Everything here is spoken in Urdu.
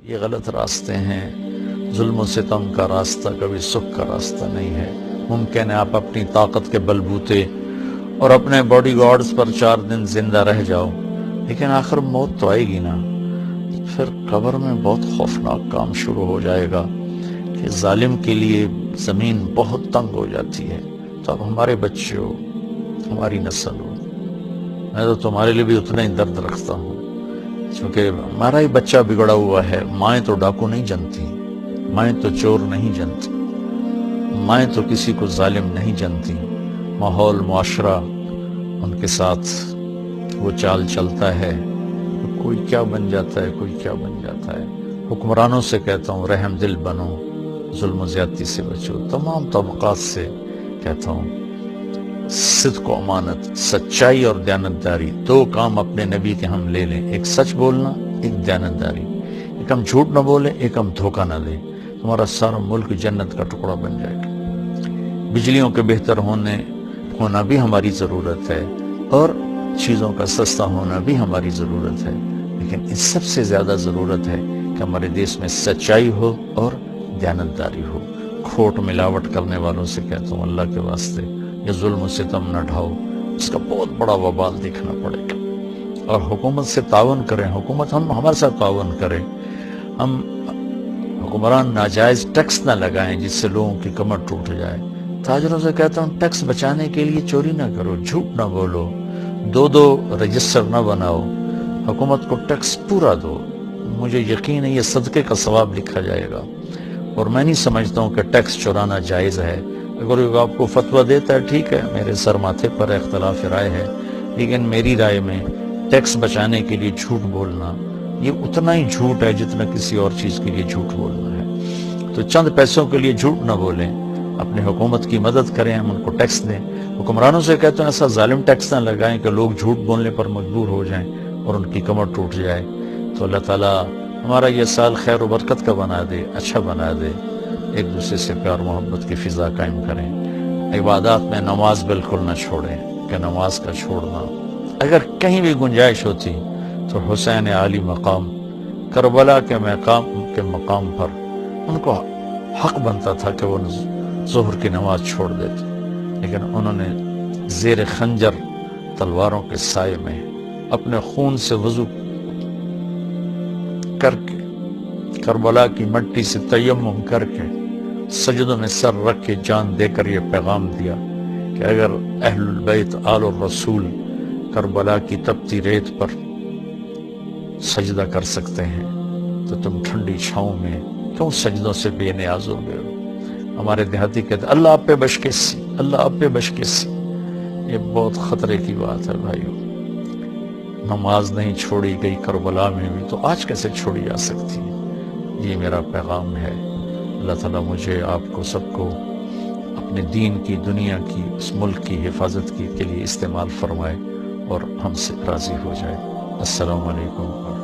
یہ غلط راستے ہیں۔ ظلم و ستم کا راستہ کبھی سکھ کا راستہ نہیں ہے۔ ممکن ہے آپ اپنی طاقت کے بلبوتے اور اپنے باڈی گارڈز پر 4 دن زندہ رہ جاؤ، لیکن آخر موت تو آئے گی نا۔ پھر قبر میں بہت خوفناک کام شروع ہو جائے گا کہ ظالم کے لیے زمین بہت تنگ ہو جاتی ہے۔ تو اب ہمارے بچے ہو، ہماری نسل ہو، میں تو تمہارے لیے بھی اتنا ہی درد رکھتا ہوں، کیونکہ ہمارا ہی بچہ بگڑا ہوا ہے۔ مائیں تو ڈاکو نہیں جنتی، مائیں تو چور نہیں جنتی، مائیں تو کسی کو ظالم نہیں جنتی۔ ماحول، معاشرہ ان کے ساتھ وہ چال چلتا ہے، کوئی کیا بن جاتا ہے، کوئی کیا بن جاتا ہے۔ حکمرانوں سے کہتا ہوں رحم دل بنو، ظلم و زیادتی سے بچو۔ تمام طبقات سے کہتا ہوں صدق و امانت، سچائی اور دیانتداری، 2 کام اپنے نبی کے ہم لے لیں، ایک سچ بولنا، ایک دیانتداری۔ ایک ہم جھوٹ نہ بولیں، ایک ہم دھوکہ نہ دیں، تمہارا سارا ملک جنت کا ٹکڑا بن جائے گا۔ بجلیوں کے بہتر ہونا بھی ہماری ضرورت ہے، اور چیزوں کا سستا ہونا بھی ہماری ضرورت ہے، لیکن اس سب سے زیادہ ضرورت ہے کہ ہمارے دیش میں سچائی ہو اور دیانتداری ہو۔ کھوٹ ملاوٹ کرنے والوں سے کہتا ہوں اللہ کے واسطے یہ ظلم و ستم نہ ڈھاؤ، اس کا بہت بڑا وبال دیکھنا پڑے گا۔ اور حکومت سے تعاون کریں، حکومت ہمارے ساتھ تعاون کرے۔ ہم حکمران ناجائز ٹیکس نہ لگائیں جس سے لوگوں کی کمر ٹوٹ جائے۔ تاجروں سے کہتا ہوں ٹیکس بچانے کے لیے چوری نہ کرو، جھوٹ نہ بولو، 2 رجسٹر نہ بناؤ، حکومت کو ٹیکس پورا دو۔ مجھے یقین ہے یہ صدقے کا ثواب لکھا جائے گا، اور میں نہیں سمجھتا ہوں کہ ٹیکس چرانا جائز ہے۔ اگر آپ کو فتویٰ دیتا ہے ٹھیک ہے، میرے سر ماتھے پر اختلاف رائے ہے، لیکن میری رائے میں ٹیکس بچانے کے لیے جھوٹ بولنا یہ اتنا ہی جھوٹ ہے جتنا کسی اور چیز کے لیے جھوٹ بولنا ہے۔ تو چند پیسوں کے لیے جھوٹ نہ بولیں، اپنے حکومت کی مدد کریں، ہم ان کو ٹیکس دیں۔ حکمرانوں سے کہتے ہیں ایسا ظالم ٹیکس نہ لگائیں کہ لوگ جھوٹ بولنے پر مجبور ہو جائیں اور ان کی کمر ٹوٹ جائے۔ تو اللہ تعالیٰ ہمارا یہ سال خیر و برکت کا بنا دے، اچھا بنا دے۔ ایک دوسرے سے پیار محبت کی فضا قائم کریں۔ عبادات میں نماز بالکل نہ چھوڑیں، کہ نماز کا چھوڑنا اگر کہیں بھی گنجائش ہوتی تو حسین عالی مقام کربلا کے مقام پر ان کو حق بنتا تھا کہ وہ ظہر کی نماز چھوڑ دیتے، لیکن انہوں نے زیر خنجر تلواروں کے سائے میں اپنے خون سے وضو کر کے، کربلا کی مٹی سے تیمم کر کے، سجدوں میں سر رکھ کے جان دے کر یہ پیغام دیا کہ اگر اہل البیت آل الرسول کربلا کی تپتی ریت پر سجدہ کر سکتے ہیں تو تم ٹھنڈی چھاؤں میں کیوں سجدوں سے بے نیاز ہو گئے ہو۔ ہمارے دیہاتی کہتے ہیں اللہ آپ پہ بشکیسی، اللہ آپ پہ بشکیسی۔ یہ بہت خطرے کی بات ہے بھائیو۔ نماز نہیں چھوڑی گئی کربلا میں بھی تو آج کیسے چھوڑی جا سکتی ہے؟ یہ میرا پیغام ہے۔ اللہ تعالیٰ مجھے، آپ کو، سب کو اپنے دین کی، دنیا کی، اس ملک کی حفاظت کے لیے استعمال فرمائے اور ہم سے راضی ہو جائے۔ السلام علیکم۔